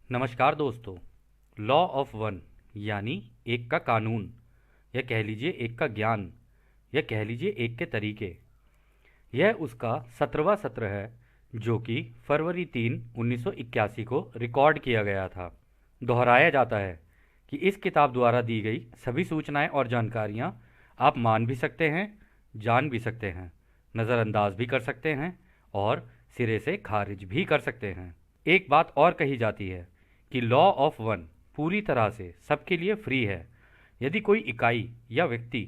नमस्कार दोस्तों। Law of one यानी एक का कानून, या कह लीजिए एक का ज्ञान, या कह लीजिए एक के तरीके। यह उसका 17वां सत्र है जो कि फरवरी 3, 1981 को रिकॉर्ड किया गया था। दोहराया जाता है कि इस किताब द्वारा दी गई सभी सूचनाएं और जानकारियां आप मान भी सकते हैं, जान भी सकते हैं, नज़रअंदाज भी कर सकते हैं और सिरे से खारिज भी कर सकते हैं। एक बात और कही जाती है कि लॉ ऑफ वन पूरी तरह से सबके लिए फ्री है। यदि कोई इकाई या व्यक्ति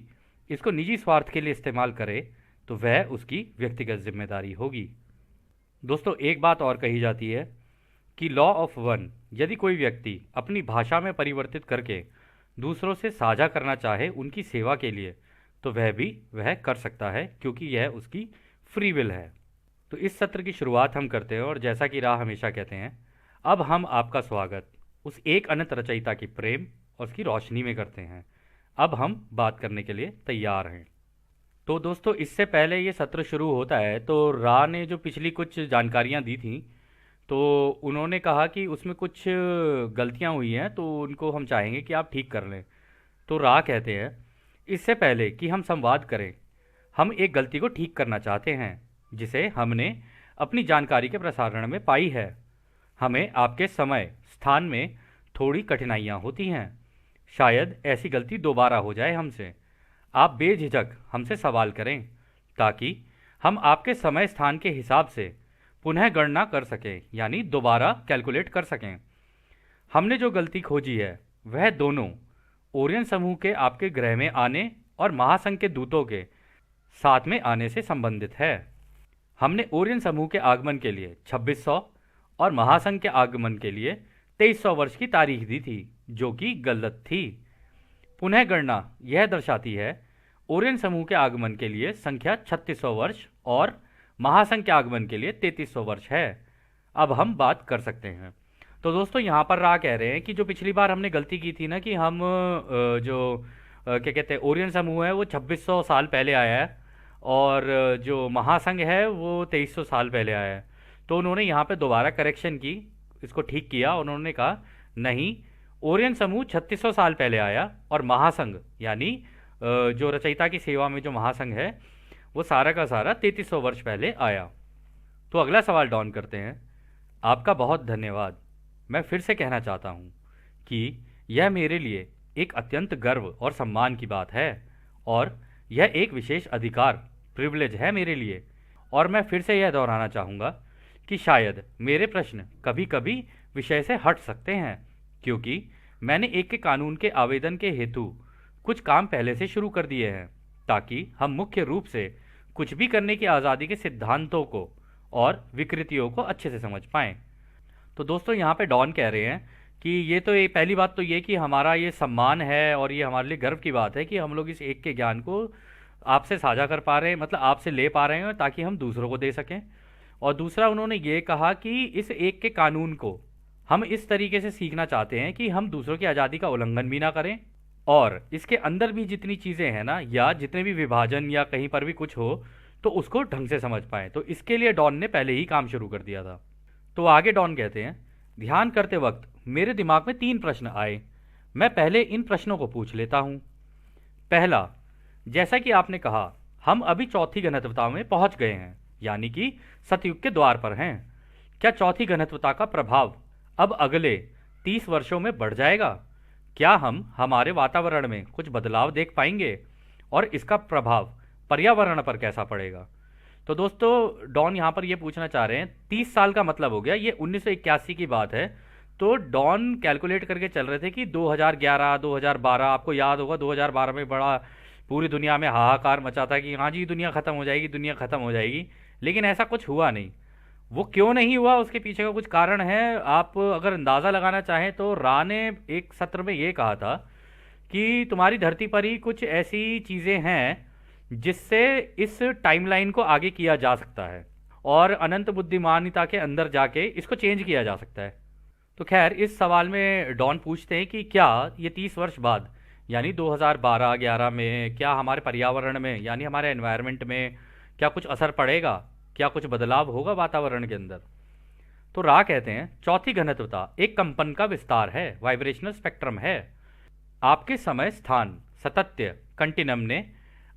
इसको निजी स्वार्थ के लिए इस्तेमाल करे तो वह उसकी व्यक्तिगत जिम्मेदारी होगी। दोस्तों, एक बात और कही जाती है कि लॉ ऑफ वन यदि कोई व्यक्ति अपनी भाषा में परिवर्तित करके दूसरों से साझा करना चाहे उनकी सेवा के लिए, तो वह कर सकता है, क्योंकि यह उसकी फ्री विल है। तो इस सत्र की शुरुआत हम करते हैं, और जैसा कि राह हमेशा कहते हैं, अब हम आपका स्वागत उस एक अनंत रचयिता की प्रेम और उसकी रोशनी में करते हैं। अब हम बात करने के लिए तैयार हैं। तो दोस्तों, इससे पहले ये सत्र शुरू होता है तो राह ने जो पिछली कुछ जानकारियां दी थी, तो उन्होंने कहा कि उसमें कुछ गलतियां हुई हैं, तो उनको हम चाहेंगे कि आप ठीक कर लें। तो राह कहते हैं, इससे पहले कि हम संवाद करें, हम एक गलती को ठीक करना चाहते हैं जिसे हमने अपनी जानकारी के प्रसारण में पाई है। हमें आपके समय स्थान में थोड़ी कठिनाइयाँ होती हैं। शायद ऐसी गलती दोबारा हो जाए हमसे। आप बेझिझक हमसे सवाल करें ताकि हम आपके समय स्थान के हिसाब से पुनः गणना कर सकें, यानी दोबारा कैलकुलेट कर सकें। हमने जो गलती खोजी है वह दोनों ओरियन समूह के आपके ग्रह में आने और महासंघ के दूतों के साथ में आने से संबंधित है। हमने ओरियन समूह के आगमन के लिए 2600 और महासंघ के आगमन के लिए 2300 वर्ष की तारीख दी थी, जो कि गलत थी। पुनः गणना यह दर्शाती है ओरियन समूह के आगमन के लिए संख्या 3600 वर्ष और महासंघ के आगमन के लिए 3300 वर्ष है। अब हम बात कर सकते हैं। तो दोस्तों, यहाँ पर राह कह रहे हैं कि जो पिछली बार हमने गलती की थी ना, कि हम क्या कहते हैं, ओरियन समूह है वो 2600 साल पहले आया है, और जो महासंघ है वो 2300 साल पहले आया है। तो उन्होंने यहाँ पे दोबारा करेक्शन की, इसको ठीक किया। उन्होंने कहा नहीं, ओरियन समूह 3600 साल पहले आया और महासंघ यानी जो रचयिता की सेवा में जो महासंघ है वो सारा का सारा 3300 वर्ष पहले आया। तो अगला सवाल डॉन करते हैं। आपका बहुत धन्यवाद। मैं फिर से कहना चाहता हूँ कि यह मेरे लिए एक अत्यंत गर्व और सम्मान की बात है, और यह एक विशेष अधिकार, प्रिविलेज है मेरे लिए। और मैं फिर से यह दोहराना चाहूँगा कि शायद मेरे प्रश्न कभी कभी विषय से हट सकते हैं, क्योंकि मैंने एक के कानून के आवेदन के हेतु कुछ काम पहले से शुरू कर दिए हैं, ताकि हम मुख्य रूप से कुछ भी करने की आज़ादी के सिद्धांतों को और विकृतियों को अच्छे से समझ पाएं। तो दोस्तों, यहाँ पे डॉन कह रहे हैं कि ये तो, ये पहली बात तो ये कि हमारा ये सम्मान है और ये हमारे लिए गर्व की बात है कि हम लोग इस एक के ज्ञान को आपसे साझा कर पा रहे हैं, मतलब आपसे ले पा रहे हैं ताकि हम दूसरों को दे सकें। और दूसरा, उन्होंने ये कहा कि इस एक के कानून को हम इस तरीके से सीखना चाहते हैं कि हम दूसरों की आज़ादी का उल्लंघन भी ना करें, और इसके अंदर भी जितनी चीज़ें हैं ना, या जितने भी विभाजन या कहीं पर भी कुछ हो, तो उसको ढंग से समझ पाएँ। तो इसके लिए डॉन ने पहले ही काम शुरू कर दिया था। तो आगे डॉन कहते हैं, ध्यान करते वक्त मेरे दिमाग में 3 प्रश्न आए। मैं पहले इन प्रश्नों को पूछ लेता हूँ। पहला, जैसा कि आपने कहा, हम अभी चौथी घनत्वता में पहुंच गए हैं, यानी कि सतयुग के द्वार पर हैं। क्या चौथी घनत्वता का प्रभाव अब अगले 30 वर्षों में बढ़ जाएगा? क्या हम हमारे वातावरण में कुछ बदलाव देख पाएंगे, और इसका प्रभाव पर्यावरण पर कैसा पड़ेगा? तो दोस्तों, डॉन यहाँ पर ये पूछना चाह रहे हैं, 30 साल का मतलब हो गया, ये 1981 की बात है। तो डॉन कैलकुलेट करके चल रहे थे कि 2011, 2012, आपको याद होगा 2012 में बड़ा पूरी दुनिया में हाहाकार मचा था कि हाँ जी, दुनिया ख़त्म हो जाएगी, दुनिया ख़त्म हो जाएगी। लेकिन ऐसा कुछ हुआ नहीं। वो क्यों नहीं हुआ, उसके पीछे का कुछ कारण है। आप अगर अंदाज़ा लगाना चाहें तो रा ने एक सत्र में ये कहा था कि तुम्हारी धरती पर ही कुछ ऐसी चीज़ें हैं जिससे इस टाइमलाइन को आगे किया जा सकता है, और अनंत बुद्धिमानिता के अंदर जाके इसको चेंज किया जा सकता है। तो खैर, इस सवाल में डॉन पूछते हैं कि क्या ये 30 वर्ष बाद, यानी 2012-11 में, क्या हमारे पर्यावरण में, यानी हमारे एनवायरनमेंट में क्या कुछ असर पड़ेगा, क्या कुछ बदलाव होगा वातावरण के अंदर? तो रा कहते हैं चौथी घनत्वता एक कंपन का विस्तार है, वाइब्रेशनल स्पेक्ट्रम है। आपके समय स्थान सतत्य कंटिनम ने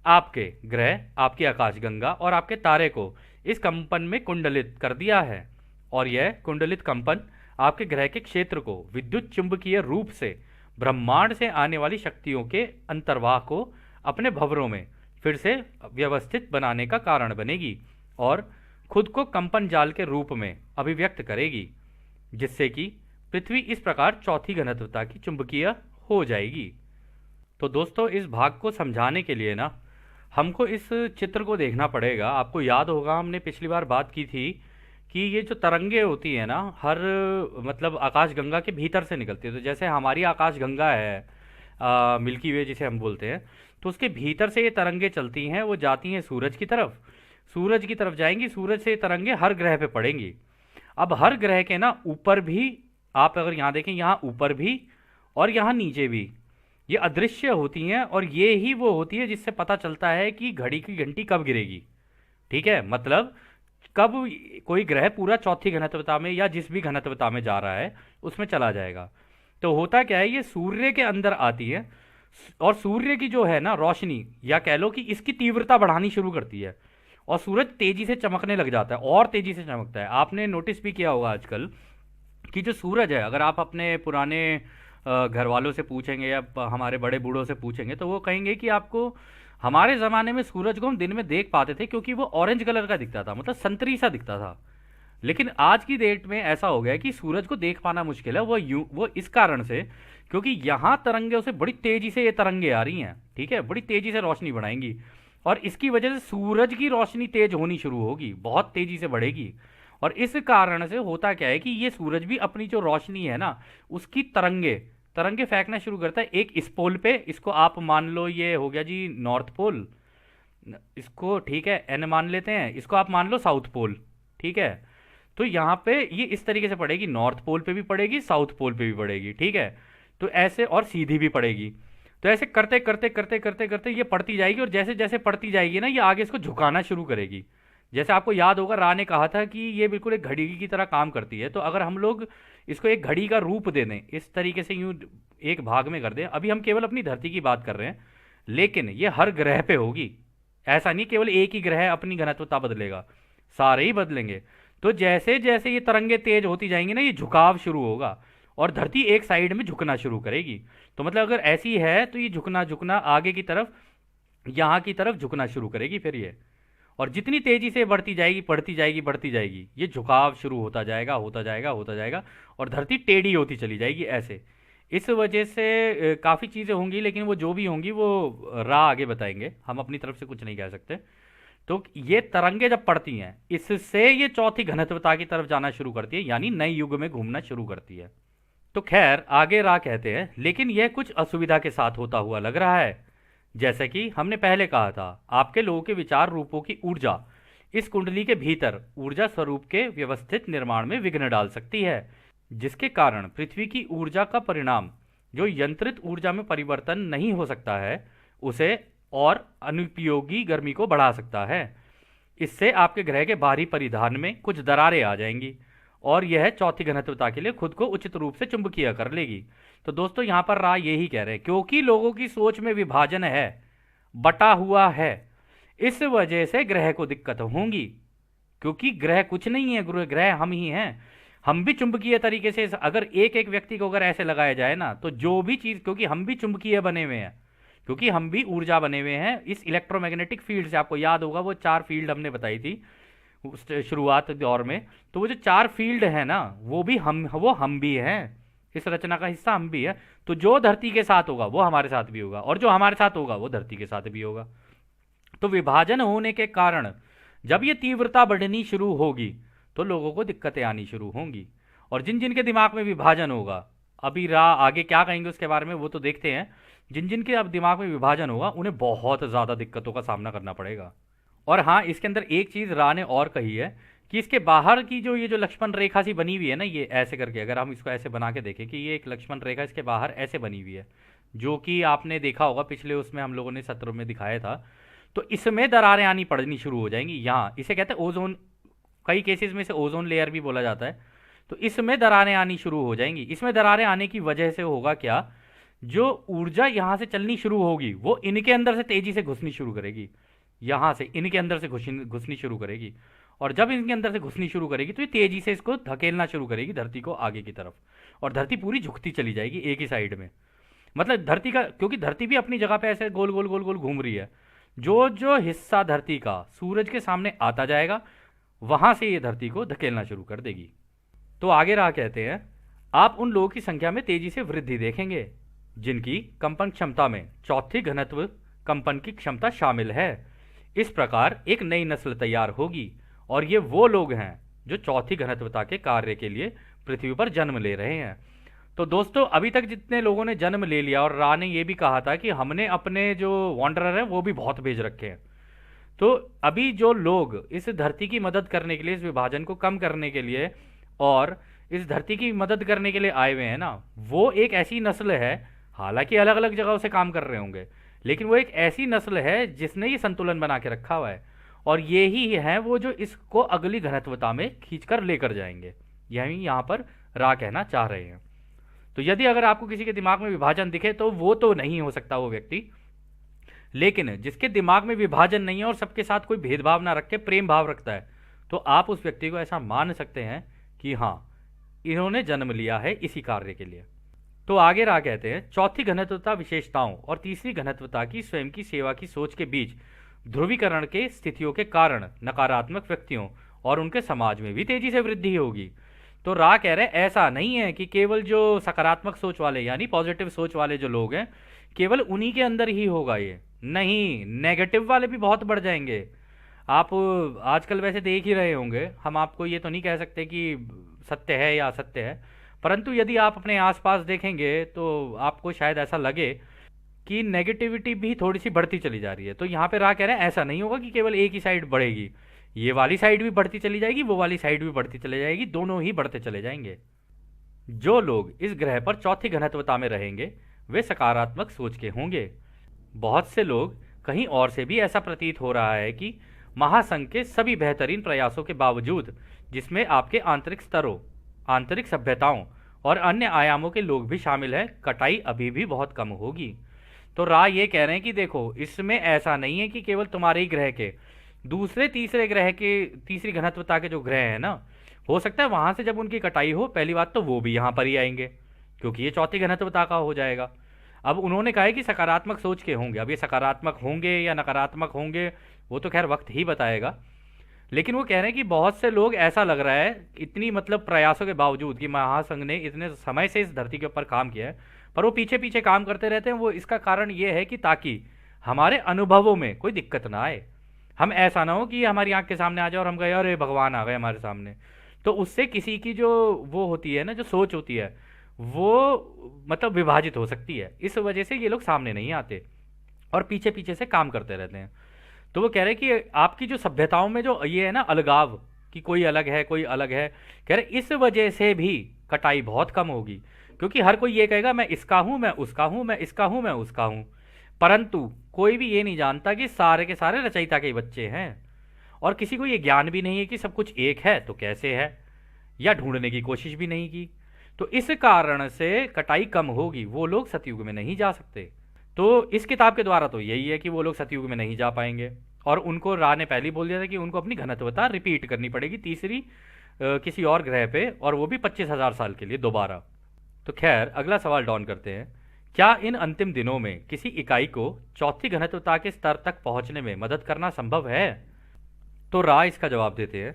आपके ग्रह, आपकी आकाशगंगा और आपके तारे को इस कंपन में कुंडलित कर दिया है, और यह कुंडलित कंपन आपके ग्रह के क्षेत्र को विद्युत चुंबकीय रूप से ब्रह्मांड से आने वाली शक्तियों के अंतर्वाह को अपने भंवरों में फिर से व्यवस्थित बनाने का कारण बनेगी और खुद को कंपन जाल के रूप में अभिव्यक्त करेगी, जिससे कि पृथ्वी इस प्रकार चौथी घनत्वता की चुंबकीय हो जाएगी। तो दोस्तों, इस भाग को समझाने के लिए ना हमको इस चित्र को देखना पड़ेगा। आपको याद होगा हमने पिछली बार बात की थी कि ये जो तरंगे होती है ना, हर मतलब आकाशगंगा के भीतर से निकलती है। तो जैसे हमारी आकाशगंगा है मिल्की वे जिसे हम बोलते हैं, तो उसके भीतर से ये तरंगे चलती हैं, वो जाती हैं सूरज की तरफ, सूरज की तरफ जाएंगी, सूरज से ये तरंगे हर ग्रह पे पड़ेंगी। अब हर ग्रह के ना ऊपर भी, आप अगर यहाँ देखें, यहाँ ऊपर भी और यहाँ नीचे भी ये अदृश्य होती हैं, और ये ही वो होती है जिससे पता चलता है कि घड़ी की घंटी कब गिरेगी। ठीक है, मतलब कब कोई ग्रह पूरा चौथी घनत्वता में या जिस भी घनत्वता में जा रहा है उसमें चला जाएगा। तो होता क्या है, ये सूर्य के अंदर आती है और सूर्य की जो है ना रोशनी, या कह लो कि इसकी तीव्रता बढ़ानी शुरू करती है और सूरज तेजी से चमकने लग जाता है और तेजी से चमकता है। आपने नोटिस भी किया होगा आजकल कि जो सूरज है, अगर आप अपने पुराने घर वालों से पूछेंगे या हमारे बड़े बूढ़ों से पूछेंगे तो वो कहेंगे कि आपको हमारे ज़माने में सूरज को हम दिन में देख पाते थे क्योंकि वो ऑरेंज कलर का दिखता था, मतलब संतरी सा दिखता था। लेकिन आज की डेट में ऐसा हो गया कि सूरज को देख पाना मुश्किल है। वो इस कारण से क्योंकि यहाँ तरंगे से बड़ी तेजी से ये तरंगे आ रही हैं, ठीक है, बड़ी तेजी से रोशनी बढ़ाएंगी और इसकी वजह से सूरज की रोशनी तेज होनी शुरू होगी, बहुत तेजी से बढ़ेगी। और इस कारण से होता क्या है कि ये सूरज भी अपनी जो रोशनी है ना, उसकी तरंगे तरंगे फेंकना शुरू करता है एक इस पोल पे। इसको आप मान लो ये हो गया जी नॉर्थ पोल, इसको ठीक है एन मान लेते हैं, इसको आप मान लो साउथ पोल, ठीक है। तो यहाँ पे ये इस तरीके से पड़ेगी, नॉर्थ पोल पे भी पड़ेगी, साउथ पोल पे भी पड़ेगी, ठीक है। तो ऐसे, और सीधी भी पड़ेगी। तो ऐसे करते करते करते करते करते ये पड़ती जाएगी, और जैसे जैसे पड़ती जाएगी ना, ये आगे इसको झुकाना शुरू करेगी। जैसे आपको याद होगा रा ने कहा था कि ये बिल्कुल एक घड़ी की तरह काम करती है। तो अगर हम लोग इसको एक घड़ी का रूप दे दें, इस तरीके से यूं एक भाग में कर दें, अभी हम केवल अपनी धरती की बात कर रहे हैं, लेकिन ये हर ग्रह पे होगी। ऐसा नहीं केवल एक ही ग्रह अपनी घनत्वता बदलेगा, सारे ही बदलेंगे। तो जैसे जैसे ये तरंगे तेज होती जाएंगी ना, ये झुकाव शुरू होगा और धरती एक साइड में झुकना शुरू करेगी। तो मतलब अगर ऐसी है तो ये झुकना झुकना आगे की तरफ, यहाँ की तरफ झुकना शुरू करेगी फिर ये। और जितनी तेजी से बढ़ती जाएगी बढ़ती जाएगी बढ़ती जाएगी, ये झुकाव शुरू होता जाएगा होता जाएगा होता जाएगा, और धरती टेढ़ी होती चली जाएगी ऐसे। इस वजह से काफ़ी चीज़ें होंगी, लेकिन वो जो भी होंगी वो रा आगे बताएंगे, हम अपनी तरफ से कुछ नहीं कह सकते। तो ये तरंगे जब पड़ती हैं, इससे ये चौथी घनत्वता की तरफ जाना शुरू करती है, यानी नए युग में घूमना शुरू करती है। तो खैर आगे रा कहते हैं, लेकिन यह कुछ असुविधा के साथ होता हुआ लग रहा है। जैसे कि हमने पहले कहा था, आपके लोगों के विचार रूपों की ऊर्जा इस कुंडली के भीतर ऊर्जा स्वरूप के व्यवस्थित निर्माण में विघ्न डाल सकती है, जिसके कारण पृथ्वी की ऊर्जा का परिणाम जो यंत्रित ऊर्जा में परिवर्तन नहीं हो सकता है, उसे और अनुपयोगी गर्मी को बढ़ा सकता है। इससे आपके ग्रह के बाहरी परिधान में कुछ दरारें आ जाएंगी और यह चौथी घनत्वता के लिए खुद को उचित रूप से चुंबकीय कर लेगी। तो दोस्तों यहाँ पर राय यही कह रहे हैं, क्योंकि लोगों की सोच में विभाजन है, बटा हुआ है, इस वजह से ग्रह को दिक्कत होंगी। क्योंकि ग्रह कुछ नहीं है, ग्रह हम ही हैं। हम भी चुंबकीय तरीके से, अगर एक एक व्यक्ति को अगर ऐसे लगाया जाए ना, तो जो भी चीज़, क्योंकि हम भी चुंबकीय बने हुए हैं, क्योंकि हम भी ऊर्जा बने हुए हैं इस इलेक्ट्रोमैग्नेटिक फील्ड से। आपको याद होगा वो 4 फील्ड हमने बताई थी शुरुआत दौर में। तो वो जो 4 फील्ड है ना, वो हम भी हैं, इस रचना का हिस्सा हम भी है। तो जो धरती के साथ होगा वो हमारे साथ भी होगा, और जो हमारे साथ होगा वो धरती के साथ भी होगा। तो विभाजन होने के कारण जब ये तीव्रता बढ़नी शुरू होगी तो लोगों को दिक्कतें आनी शुरू होंगी। और जिन जिन के दिमाग में विभाजन होगा, अभी रा आगे क्या कहेंगे उसके बारे में वो तो देखते हैं, जिन जिन के अब दिमाग में विभाजन होगा उन्हें बहुत ज़्यादा दिक्कतों का सामना करना पड़ेगा। और हाँ, इसके अंदर एक चीज़ रा ने और कही है कि इसके बाहर की जो ये जो लक्ष्मण रेखा सी बनी हुई है ना, ये ऐसे करके अगर हम इसको ऐसे बना के देखें कि ये एक लक्ष्मण रेखा इसके बाहर ऐसे बनी हुई है, जो कि आपने देखा होगा पिछले उसमें हम लोगों ने सत्र में दिखाया था। तो इसमें दरारें आनी पड़नी शुरू हो जाएंगी। यहाँ इसे कहते हैं ओजोन, कई केसेस में इसे ओजोन लेयर भी बोला जाता है। तो इसमें दरारें आनी शुरू हो जाएंगी। इसमें दरारें आने की वजह से होगा क्या, जो ऊर्जा यहां से चलनी शुरू होगी वो इनके अंदर से तेजी से घुसनी शुरू करेगी, यहां से इनके अंदर से घुसनी घुसनी शुरू करेगी। और जब इनके अंदर से घुसनी शुरू करेगी तो ये तेजी से इसको धकेलना शुरू करेगी धरती को आगे की तरफ, और धरती पूरी झुकती चली जाएगी एक ही साइड में। मतलब धरती का, क्योंकि धरती भी अपनी जगह पे ऐसे गोल गोल गोल गोल घूम रही है, जो जो हिस्सा धरती का सूरज के सामने आता जाएगा वहां से ये धरती को धकेलना शुरू कर देगी। तो आगे रहा कहते हैं, आप उन लोगों की संख्या में तेजी से वृद्धि देखेंगे जिनकी कंपन क्षमता में चौथी घनत्व कंपन की क्षमता शामिल है। इस प्रकार एक नई नस्ल तैयार होगी और ये वो लोग हैं जो चौथी घनत्वता के कार्य के लिए पृथ्वी पर जन्म ले रहे हैं। तो दोस्तों अभी तक जितने लोगों ने जन्म ले लिया, और रा ने ये भी कहा था कि हमने अपने जो वॉन्डरर हैं वो भी बहुत भेज रखे हैं, तो अभी जो लोग इस धरती की मदद करने के लिए, इस विभाजन को कम करने के लिए और इस धरती की मदद करने के लिए आए हुए हैं ना, वो एक ऐसी नस्ल है, हालांकि अलग अलग जगहों से काम कर रहे होंगे, लेकिन वो एक ऐसी नस्ल है जिसने ये संतुलन बना के रखा हुआ है, और ये ही है वो जो इसको अगली घनत्वता में खींचकर लेकर जाएंगे, यही यहाँ पर रा कहना चाह रहे हैं। तो यदि अगर आपको किसी के दिमाग में विभाजन दिखे तो वो तो नहीं हो सकता वो व्यक्ति, लेकिन जिसके दिमाग में विभाजन नहीं है और सबके साथ कोई भेदभाव ना रख के प्रेम भाव रखता है, तो आप उस व्यक्ति को ऐसा मान सकते हैं कि हाँ, इन्होंने जन्म लिया है इसी कार्य के लिए। तो आगे रहा कहते हैं, चौथी घनत्वता विशेषताओं और तीसरी घनत्वता की स्वयं की सेवा की सोच के बीच ध्रुवीकरण के स्थितियों के कारण नकारात्मक व्यक्तियों और उनके समाज में भी तेजी से वृद्धि होगी। तो रा कह रहे ऐसा नहीं है कि केवल जो सकारात्मक सोच वाले यानी पॉजिटिव सोच वाले जो लोग हैं केवल उन्हीं के अंदर ही होगा, ये नहीं, नेगेटिव वाले भी बहुत बढ़ जाएंगे। आप आजकल वैसे देख ही रहे होंगे, हम आपको ये तो नहीं कह सकते कि सत्य है या असत्य है, परंतु यदि आप अपने आसपास देखेंगे तो आपको शायद ऐसा लगे कि नेगेटिविटी भी थोड़ी सी बढ़ती चली जा रही है। तो यहाँ पे रा कह रहे हैं ऐसा नहीं होगा कि केवल एक ही साइड बढ़ेगी, ये वाली साइड भी बढ़ती चली जाएगी, वो वाली साइड भी बढ़ती चली जाएगी, दोनों ही बढ़ते चले जाएंगे। जो लोग इस ग्रह पर चौथी घनत्वता में रहेंगे वे सकारात्मक सोच के होंगे। बहुत से लोग, कहीं और से भी ऐसा प्रतीत हो रहा है कि महासंघ के सभी बेहतरीन प्रयासों के बावजूद, जिसमें आपके आंतरिक स्तरों, आंतरिक सभ्यताओं और अन्य आयामों के लोग भी शामिल हैं, कटाई अभी भी बहुत कम होगी। तो राय ये कह रहे हैं कि देखो, इसमें ऐसा नहीं है कि केवल तुम्हारे ही ग्रह के, दूसरे तीसरे ग्रह के, तीसरी घनत्वता के जो ग्रह हैं ना, हो सकता है वहां से जब उनकी कटाई हो, पहली बात तो वो भी यहाँ पर ही आएंगे क्योंकि ये चौथी घनत्वता का हो जाएगा। अब उन्होंने कहा है कि सकारात्मक सोच के होंगे, अब ये सकारात्मक होंगे या नकारात्मक होंगे वो तो खैर वक्त ही बताएगा, लेकिन वो कह रहे हैं कि बहुत से लोग, ऐसा लग रहा है इतनी मतलब प्रयासों के बावजूद कि महासंघ ने इतने समय से इस धरती के ऊपर काम किया है, पर वो पीछे पीछे काम करते रहते हैं। वो इसका कारण ये है कि ताकि हमारे अनुभवों में कोई दिक्कत ना आए, हम ऐसा ना हो कि हमारी आंख के सामने आ जाए और हम कहे अरे भगवान आ गए हमारे सामने, तो उससे किसी की जो वो होती है ना, जो सोच होती है वो मतलब विभाजित हो सकती है। इस वजह से ये लोग सामने नहीं आते और पीछे पीछे से काम करते रहते हैं। तो वो कह रहे हैं कि आपकी जो सभ्यताओं में जो ये है ना अलगाव, कि कोई अलग है कोई अलग है, कह रहे इस वजह से भी कटाई बहुत कम होगी, क्योंकि हर कोई ये कहेगा मैं इसका हूं, मैं उसका हूं, मैं इसका हूं, मैं उसका हूं, परंतु कोई भी ये नहीं जानता कि सारे के सारे रचयिता के बच्चे हैं, और किसी को ये ज्ञान भी नहीं है कि सब कुछ एक है तो कैसे है, या ढूंढने की कोशिश भी नहीं की। तो इस कारण से कटाई कम होगी, वो लोग सतयुग में नहीं जा सकते। तो इस किताब के द्वारा तो यही है कि वो लोग सतयुग में नहीं जा पाएंगे, और उनको रा ने पहले ही बोल दिया था कि उनको अपनी घनत्वता रिपीट करनी पड़ेगी तीसरी किसी और ग्रह पे, और वो भी 25,000 साल के लिए दोबारा। तो खैर अगला सवाल डॉन करते हैं, क्या इन अंतिम दिनों में किसी इकाई को चौथी घनत्वता के स्तर तक पहुंचने में मदद करना संभव है? तो रा इसका जवाब देते हैं,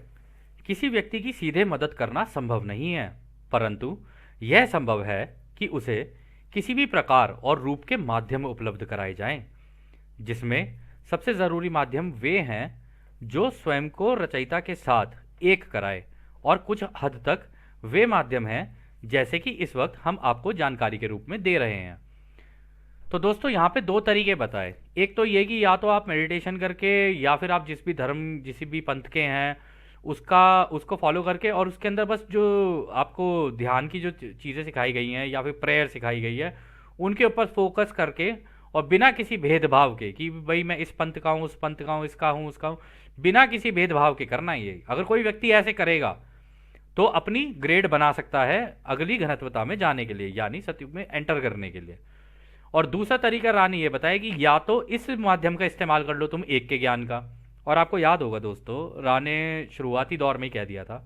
किसी व्यक्ति की सीधे मदद करना संभव नहीं है, परंतु यह संभव है कि उसे किसी भी प्रकार और रूप के माध्यम उपलब्ध कराए जाएं, जिसमें सबसे जरूरी माध्यम वे हैं जो स्वयं को रचयिता के साथ एक कराए, और कुछ हद तक वे माध्यम हैं जैसे कि इस वक्त हम आपको जानकारी के रूप में दे रहे हैं। तो दोस्तों यहाँ पे दो तरीके बताए, एक तो ये कि या तो आप मेडिटेशन करके, या फिर आप जिस भी धर्म, जिस भी पंथ के हैं उसको फॉलो करके, और उसके अंदर बस जो आपको ध्यान की जो चीज़ें सिखाई गई हैं या फिर प्रेयर सिखाई गई है उनके ऊपर फोकस करके, और बिना किसी भेदभाव के कि भाई मैं इस पंथ का हूँ, उस पंथ का हूँ, इसका हूँ, उसका हूँ, बिना किसी भेदभाव के करना ही है। अगर कोई व्यक्ति ऐसे करेगा तो अपनी ग्रेड बना सकता है अगली घनत्वता में जाने के लिए, यानी सतयुग में एंटर करने के लिए। और दूसरा तरीका रानी ये बताएगी, या तो इस माध्यम का इस्तेमाल कर लो तुम एक के ज्ञान का। और आपको याद होगा दोस्तों, रा ने शुरुआती दौर में ही कह दिया था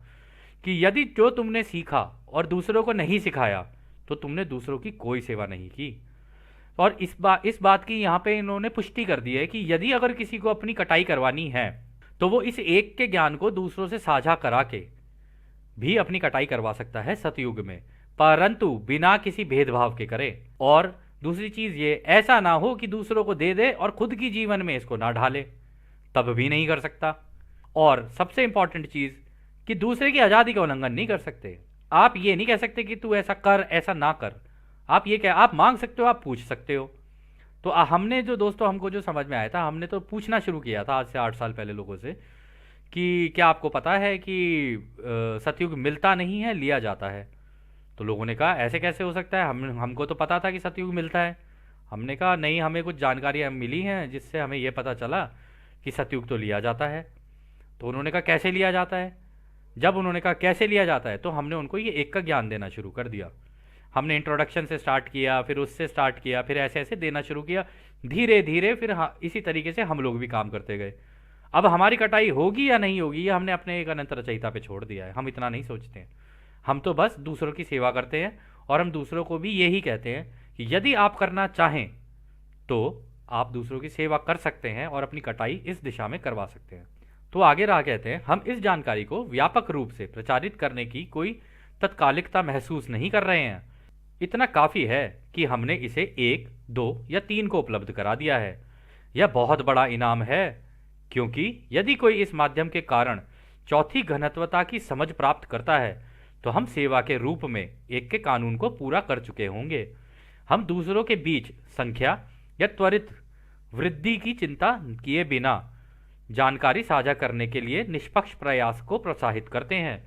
कि यदि जो तुमने सीखा और दूसरों को नहीं सिखाया तो तुमने दूसरों की कोई सेवा नहीं की। और इस बात की यहाँ पे इन्होंने पुष्टि कर दी है कि यदि अगर किसी को अपनी कटाई करवानी है तो वो इस एक के ज्ञान को दूसरों से साझा करा के भी अपनी कटाई करवा सकता है सतयुग में, परंतु बिना किसी भेदभाव के करे। और दूसरी चीज ये, ऐसा ना हो कि दूसरों को दे दे और खुद की जीवन में इसको ना ढाले, तब भी नहीं कर सकता। और सबसे इंपॉर्टेंट चीज कि दूसरे की आजादी का उल्लंघन नहीं कर सकते। आप ये नहीं कह सकते कि तू ऐसा कर ऐसा ना कर, आप ये कह, आप मांग सकते हो, आप पूछ सकते हो। तो हमने जो दोस्तों, हमको जो समझ में आया था, हमने तो पूछना शुरू किया था आज से 8 साल पहले लोगों से कि क्या आपको पता है कि सतयुग मिलता नहीं है, लिया जाता है। तो लोगों ने कहा ऐसे कैसे हो सकता है, हमको तो पता था कि सतयुग मिलता है। हमने कहा नहीं, हमें कुछ जानकारियाँ मिली हैं जिससे हमें यह पता चला कि सतयुग तो लिया जाता है। तो उन्होंने कहा कैसे लिया जाता है। जब उन्होंने कहा कैसे लिया जाता है तो हमने उनको ये एक का ज्ञान देना शुरू कर दिया। हमने इंट्रोडक्शन से स्टार्ट किया, फिर उससे स्टार्ट किया, फिर ऐसे ऐसे देना शुरू किया धीरे धीरे। फिर इसी तरीके से हम लोग भी काम करते गए। अब हमारी कटाई होगी या नहीं होगी ये हमने अपने एक अनंत रचयिता पे छोड़ दिया है। हम इतना नहीं सोचते हैं, हम तो बस दूसरों की सेवा करते हैं। और हम दूसरों को भी यही कहते हैं कि यदि आप करना चाहें तो आप दूसरों की सेवा कर सकते हैं और अपनी कटाई इस दिशा में करवा सकते हैं। तो आगे रहा कहते हैं, हम इस जानकारी को व्यापक रूप से प्रचारित करने की कोई तत्कालिकता महसूस नहीं कर रहे हैं। इतना काफ़ी है कि हमने इसे 1, 2 या 3 को उपलब्ध करा दिया है। यह बहुत बड़ा इनाम है, क्योंकि यदि कोई इस माध्यम के कारण चौथी घनत्वता की समझ प्राप्त करता है तो हम सेवा के रूप में एक के कानून को पूरा कर चुके होंगे। हम दूसरों के बीच संख्या या त्वरित वृद्धि की चिंता किए बिना जानकारी साझा करने के लिए निष्पक्ष प्रयास को प्रोत्साहित करते हैं।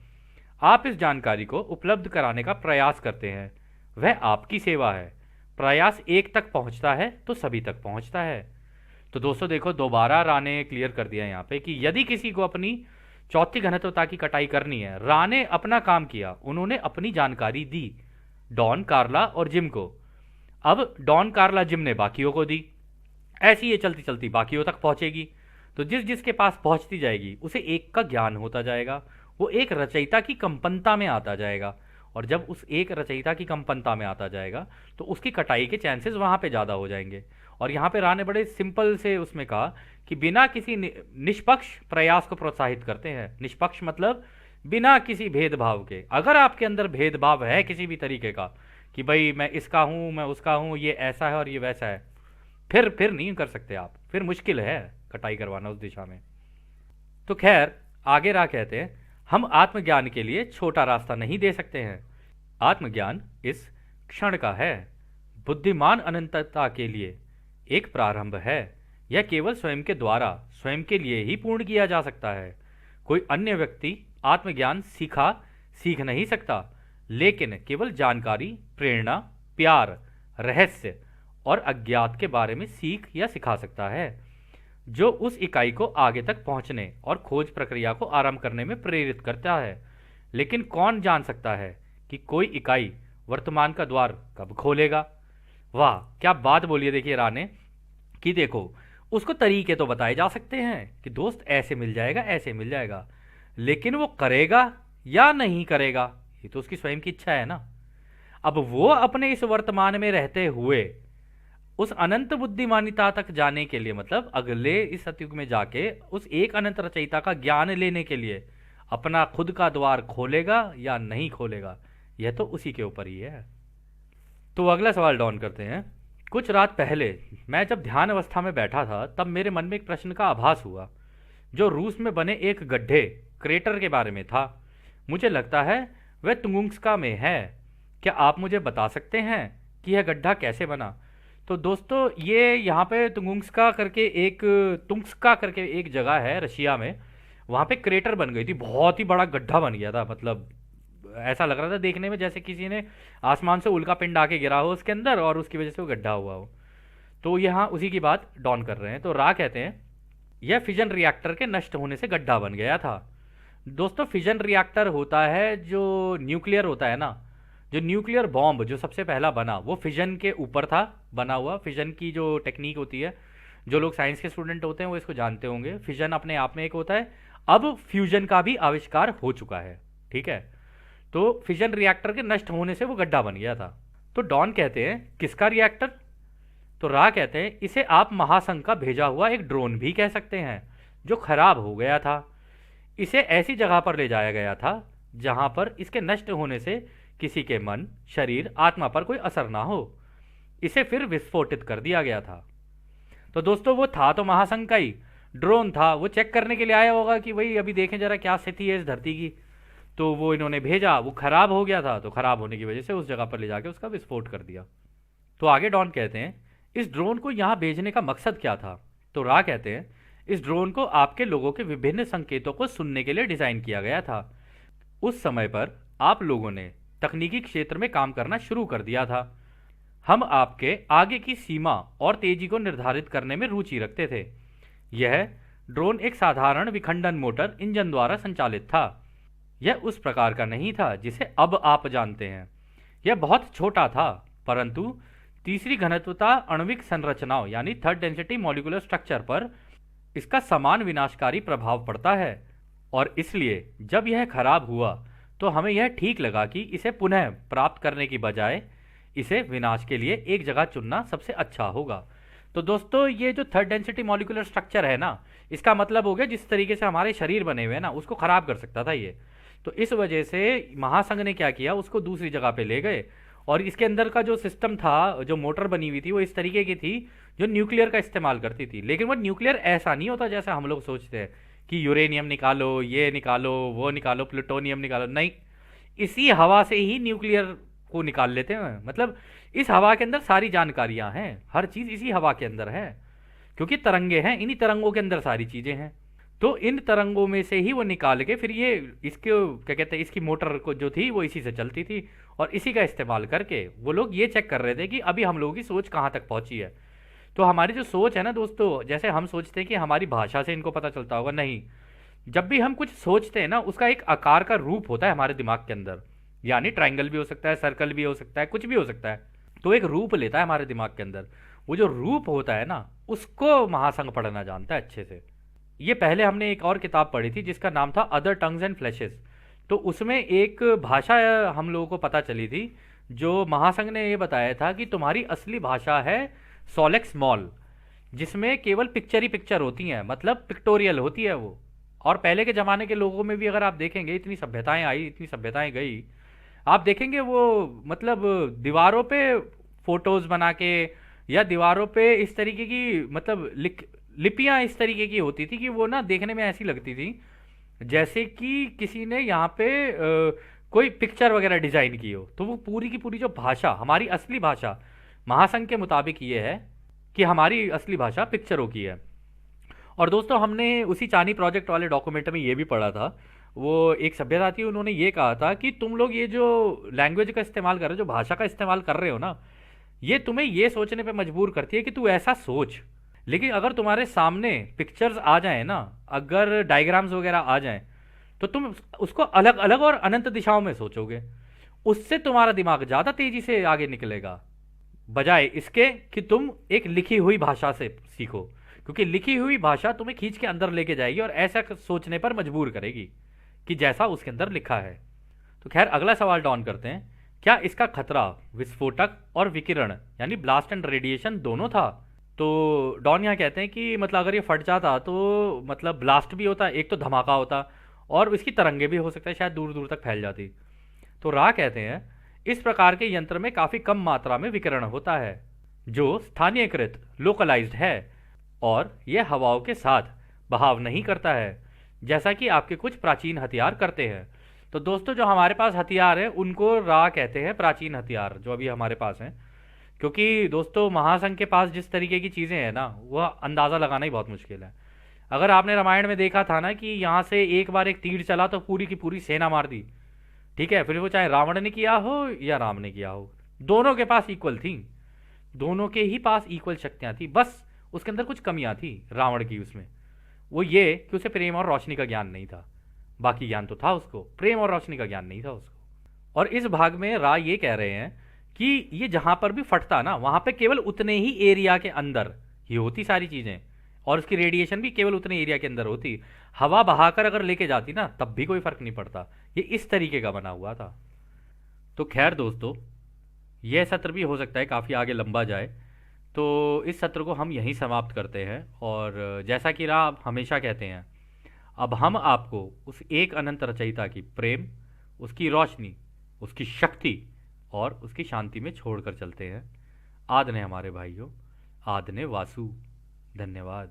आप इस जानकारी को उपलब्ध कराने का प्रयास करते हैं, वह आपकी सेवा है। प्रयास एक तक पहुंचता है तो सभी तक पहुंचता है। तो दोस्तों देखो, दोबारा रा ने क्लियर कर दिया यहाँ पे कि यदि किसी को अपनी चौथी घनत्वता की कटाई करनी है, रा ने अपना काम किया, उन्होंने अपनी जानकारी दी डॉन, कार्ला और जिम को। अब डॉन, कार्ला, जिम ने बाकियों को दी। ऐसी ये चलती चलती बाकियों तक पहुंचेगी। तो जिस जिसके पास पहुंचती जाएगी उसे एक का ज्ञान होता जाएगा, वो एक रचयिता की कंपनता में आता जाएगा। और जब उस एक रचयिता की कंपनता में आता जाएगा तो उसकी कटाई के चांसेस वहां पे ज़्यादा हो जाएंगे। और यहाँ पे रा ने बड़े सिंपल से उसमें कहा कि बिना किसी निष्पक्ष प्रयास को प्रोत्साहित करते हैं। निष्पक्ष मतलब बिना किसी भेदभाव के। अगर आपके अंदर भेदभाव है किसी भी तरीके का कि भाई मैं इसका हूँ, मैं उसका हूँ, ये ऐसा है और ये वैसा है, फिर नहीं कर सकते आप, फिर मुश्किल है कटाई करवाना उस दिशा में। तो खैर आगे रा कहते हैं, हम आत्मज्ञान के लिए छोटा रास्ता नहीं दे सकते हैं। आत्मज्ञान इस क्षण का है, बुद्धिमान अनंतता के लिए एक प्रारंभ है। यह केवल स्वयं के द्वारा स्वयं के लिए ही पूर्ण किया जा सकता है। कोई अन्य व्यक्ति आत्मज्ञान सीख नहीं सकता, लेकिन केवल जानकारी, प्रेरणा, प्यार, रहस्य और अज्ञात के बारे में सीख या सिखा सकता है, जो उस इकाई को आगे तक पहुंचने और खोज प्रक्रिया को आरंभ करने में प्रेरित करता है। लेकिन कौन जान सकता है कि कोई इकाई वर्तमान का द्वार कब खोलेगा। वाह क्या बात बोली है। देखिए रा ने कि देखो, उसको तरीके तो बताए जा सकते हैं कि दोस्त ऐसे मिल जाएगा, ऐसे मिल जाएगा, लेकिन वो करेगा या नहीं करेगा ये तो उसकी स्वयं की इच्छा है ना। अब वो अपने इस वर्तमान में रहते हुए उस अनंत बुद्धिमानिता तक जाने के लिए, मतलब अगले इस सतयुग में जाके उस एक अनंत रचयिता का ज्ञान लेने के लिए अपना खुद का द्वार खोलेगा या नहीं खोलेगा, यह तो उसी के ऊपर ही है। तो अगला सवाल डाउन करते हैं। कुछ रात पहले मैं जब ध्यान अवस्था में बैठा था तब मेरे मन में एक प्रश्न का आभास हुआ, जो रूस में बने एक गड्ढे क्रेटर के बारे में था। मुझे लगता है वह तुंगुस्का में है। क्या आप मुझे बता सकते हैं कि यह गड्ढा कैसे बना। तो दोस्तों ये यहाँ पे तुंगुस्का करके एक जगह है रशिया में, वहाँ पे क्रेटर बन गई थी, बहुत ही बड़ा गड्ढा बन गया था। मतलब ऐसा लग रहा था देखने में जैसे किसी ने आसमान से उल्का पिंड आके गिरा हो उसके अंदर और उसकी वजह से वो गड्ढा हुआ हो। तो यहाँ उसी की बात डॉन कर रहे हैं। तो रा कहते हैं यह फिजन रिएक्टर के नष्ट होने से गड्ढा बन गया था। दोस्तों फिजन रिएक्टर होता है जो न्यूक्लियर होता है ना, जो न्यूक्लियर बॉम्ब जो सबसे पहला बना वो फिजन के ऊपर था बना हुआ। फिजन की जो टेक्निक होती है, जो लोग साइंस के स्टूडेंट होते हैं वो इसको जानते होंगे। फिजन अपने आप में एक होता है। अब फ्यूजन का भी आविष्कार हो चुका है, ठीक है। तो फिजन रिएक्टर के नष्ट होने से वो गड्ढा बन गया था। तो डॉन कहते हैं किसका रिएक्टर? तो रा कहते हैं इसे आप महासंघ का भेजा हुआ एक ड्रोन भी कह सकते हैं, जो खराब हो गया था। इसे ऐसी जगह पर ले जाया गया था जहां पर इसके नष्ट होने से किसी के मन, शरीर, आत्मा पर कोई असर ना हो। इसे फिर विस्फोटित कर दिया गया था। तो दोस्तों वो था तो महासंघ का ही ड्रोन था, वो चेक करने के लिए आया होगा कि भाई अभी देखें जरा क्या स्थिति है इस धरती की। तो वो इन्होंने भेजा, वो खराब हो गया था, तो खराब होने की वजह से उस जगह पर ले जाके उसका विस्फोट कर दिया। तो आगे डॉन कहते हैं इस ड्रोन को यहाँ भेजने का मकसद क्या था? तो रा कहते हैं इस ड्रोन को आपके लोगों के विभिन्न संकेतों को सुनने के लिए डिजाइन किया गया था। उस समय पर आप लोगों ने तकनीकी क्षेत्र में काम करना शुरू कर दिया था। हम आपके आगे की सीमा और तेजी को निर्धारित करने में रुचि रखते थे। यह ड्रोन एक साधारण विखंडन मोटर इंजन द्वारा संचालित था। यह उस प्रकार का नहीं था जिसे अब आप जानते हैं। यह बहुत छोटा था, परंतु तीसरी घनत्वता आणविक संरचनाओं यानी थर्ड डेंसिटी मॉलिक्यूलर स्ट्रक्चर पर इसका समान विनाशकारी प्रभाव पड़ता है। और इसलिए जब यह खराब हुआ तो हमें यह ठीक लगा कि इसे पुनः प्राप्त करने की बजाय इसे विनाश के लिए एक जगह चुनना सबसे अच्छा होगा। तो दोस्तों ये जो थर्ड डेंसिटी मॉलिक्यूलर स्ट्रक्चर है ना, इसका मतलब हो गया जिस तरीके से हमारे शरीर बने हुए हैं ना, उसको खराब कर सकता था ये। तो इस वजह से महासंघ ने क्या किया, उसको दूसरी जगह पे ले गए। और इसके अंदर का जो सिस्टम था, जो मोटर बनी हुई थी, वो इस तरीके की थी जो न्यूक्लियर का इस्तेमाल करती थी। लेकिन वो न्यूक्लियर ऐसा नहीं होता जैसे हम लोग सोचते हैं कि यूरेनियम निकालो, ये निकालो, वो निकालो, प्लूटोनियम निकालो। नहीं, इसी हवा से ही न्यूक्लियर को निकाल लेते हैं। मतलब इस हवा के अंदर सारी जानकारियां हैं, हर चीज इसी हवा के अंदर है, क्योंकि तरंगे हैं, इन्हीं तरंगों के अंदर सारी चीजें हैं। तो इन तरंगों में से ही वो निकाल के फिर ये इसके क्या कहते हैं, इसकी मोटर को जो थी वो इसी से चलती थी। और इसी का इस्तेमाल करके वो लोग ये चेक कर रहे थे कि अभी हम लोगों की सोच कहाँ तक पहुंची है। तो हमारी जो सोच है ना दोस्तों, जैसे हम सोचते हैं कि हमारी भाषा से इनको पता चलता होगा, नहीं। जब भी हम कुछ सोचते हैं ना, उसका एक आकार का रूप होता है हमारे दिमाग के अंदर। यानी ट्राइंगल भी हो सकता है, सर्कल भी हो सकता है, कुछ भी हो सकता है। तो एक रूप लेता है हमारे दिमाग के अंदर। वो जो रूप होता है ना, उसको महासंघ पढ़ना जानता है अच्छे से। ये पहले हमने एक और किताब पढ़ी थी जिसका नाम था अदर टंग्स एंड फ्लैशेस। तो उसमें एक भाषा हम लोगों को पता चली थी, जो महासंघ ने ये बताया था कि तुम्हारी असली भाषा है सोलेक्स मॉल, जिसमें केवल पिक्चर ही पिक्चर होती हैं, मतलब पिक्टोरियल होती है वो। और पहले के ज़माने के लोगों में भी अगर आप देखेंगे, इतनी सभ्यताएं आई, इतनी सभ्यताएं गई, आप देखेंगे वो मतलब दीवारों पे फोटोज बना के, या दीवारों पे इस तरीके की मतलब लिपियां इस तरीके की होती थी कि वो ना देखने में ऐसी लगती थी जैसे कि किसी ने यहाँ पे कोई पिक्चर वगैरह डिजाइन की हो। तो वो पूरी की पूरी जो भाषा, हमारी असली भाषा महासंघ के मुताबिक ये है कि हमारी असली भाषा पिक्चरों की है। और दोस्तों हमने उसी चांदी प्रोजेक्ट वाले डॉक्यूमेंट में ये भी पढ़ा था। वो एक सभ्यता थी, उन्होंने ये कहा था कि तुम लोग ये जो लैंग्वेज का इस्तेमाल कर रहे हो, जो भाषा का इस्तेमाल कर रहे हो ना, ये तुम्हें ये सोचने पे मजबूर करती है कि तू ऐसा सोच। लेकिन अगर तुम्हारे सामने पिक्चर्स आ जाए ना, अगर डायग्राम्स वगैरह आ जाएं, तो तुम उसको अलग अलग और अनंत दिशाओं में सोचोगे। उससे तुम्हारा दिमाग ज़्यादा तेजी से आगे निकलेगा, बजाय इसके कि तुम एक लिखी हुई भाषा से सीखो। क्योंकि लिखी हुई भाषा तुम्हें खींच के अंदर लेके जाएगी और ऐसा सोचने पर मजबूर करेगी कि जैसा उसके अंदर लिखा है। तो खैर अगला सवाल डॉन करते हैं, क्या इसका खतरा विस्फोटक और विकिरण यानी ब्लास्ट एंड रेडिएशन दोनों था? तो डॉन यहाँ कहते हैं कि मतलब अगर ये फट जाता तो मतलब ब्लास्ट भी होता, एक तो धमाका होता, और इसकी तरंगे भी हो सकता है शायद दूर दूर तक फैल जाती। तो रा कहते हैं इस प्रकार के यंत्र में काफ़ी कम मात्रा में विकिरण होता है, जो स्थानीयकृत लोकलाइज्ड है, और यह हवाओं के साथ बहाव नहीं करता है जैसा कि आपके कुछ प्राचीन हथियार करते हैं। तो दोस्तों जो हमारे पास हथियार है उनको रा कहते हैं, प्राचीन हथियार जो अभी हमारे पास हैं। क्योंकि दोस्तों महासंघ के पास जिस तरीके की चीज़ें हैं ना, वह अंदाज़ा लगाना ही बहुत मुश्किल है। अगर आपने रामायण में देखा था ना कि यहाँ से एक बार एक तीर चला तो पूरी की पूरी सेना मार दी, ठीक है, फिर वो चाहे रावण ने किया हो या राम ने किया हो, दोनों के पास इक्वल थी, दोनों के ही पास इक्वल शक्तियाँ थी। बस उसके अंदर कुछ कमियाँ थी रावण की, उसमें वो ये कि उसे प्रेम और रोशनी का ज्ञान नहीं था। बाकी ज्ञान तो था उसको, प्रेम और रोशनी का ज्ञान नहीं था उसको। और इस भाग में राय ये कह रहे हैं कि ये जहां पर भी फटता ना, वहां पे केवल उतने ही एरिया के अंदर ये होती सारी चीजें, और उसकी रेडिएशन भी केवल उतने एरिया के अंदर होती। हवा बहाकर अगर लेके जाती ना, तब भी कोई फर्क नहीं पड़ता। ये इस तरीके का बना हुआ था। तो खैर दोस्तों, यह सत्र भी हो सकता है काफ़ी आगे लंबा जाए, तो इस सत्र को हम यहीं समाप्त करते हैं। और जैसा कि राम हमेशा कहते हैं, अब हम आपको उस एक अनंत रचयिता की प्रेम, उसकी रोशनी, उसकी शक्ति और उसकी शांति में छोड़कर चलते हैं। आदने हमारे भाइयों, आदने वासु। धन्यवाद।